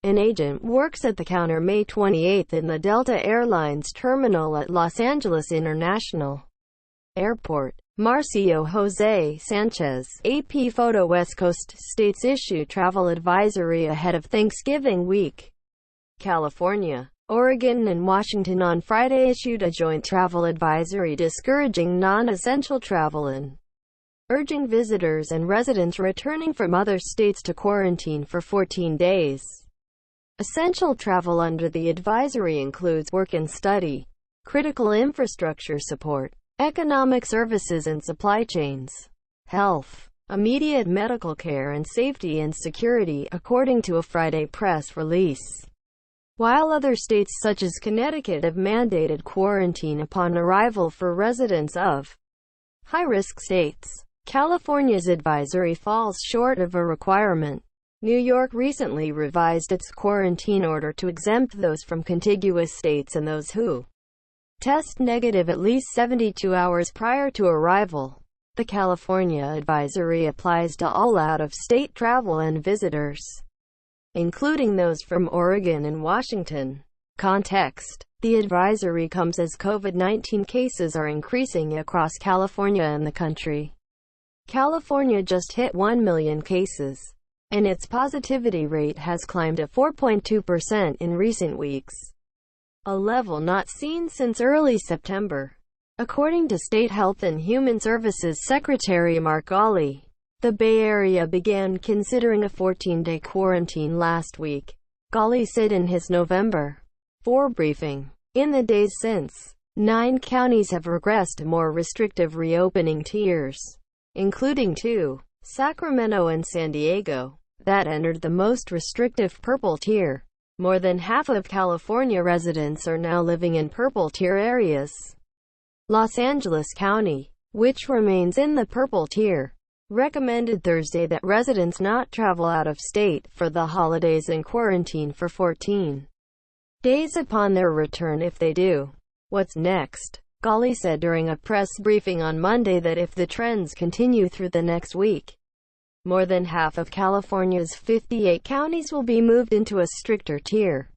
An agent works at the counter May 28 in the Delta Airlines terminal at Los Angeles International Airport. Marcio Jose Sanchez, AP photo. West Coast states issue travel advisory ahead of Thanksgiving week. California, Oregon and Washington on Friday issued a joint travel advisory discouraging non-essential travel and urging visitors and residents returning from other states to quarantine for 14 days. Essential travel under the advisory includes work and study, critical infrastructure support, economic services and supply chains, health, immediate medical care and safety and security, according to a Friday press release. While other states such as Connecticut have mandated quarantine upon arrival for residents of high-risk states, California's advisory falls short of a requirement. New York recently revised its quarantine order to exempt those from contiguous states and those who test negative at least 72 hours prior to arrival. The California advisory applies to all out-of-state travel and visitors, including those from Oregon and Washington. Context: the advisory comes as COVID-19 cases are increasing across California and the country. California just hit 1 million cases, and its positivity rate has climbed to 4.2% in recent weeks, a level not seen since early September. According to State Health and Human Services Secretary Mark Ghaly, the Bay Area began considering a 14-day quarantine last week. Ghaly said in his November 4 briefing, in the days since, 9 counties have regressed to more restrictive reopening tiers, including 2, Sacramento and San Diego, that entered the most restrictive purple tier. More than half of California residents are now living in purple tier areas. Los Angeles County, which remains in the purple tier, recommended Thursday that residents not travel out of state for the holidays and quarantine for 14 days upon their return if they do. What's next? Ghaly said during a press briefing on Monday that if the trends continue through the next week, more than half of California's 58 counties will be moved into a stricter tier.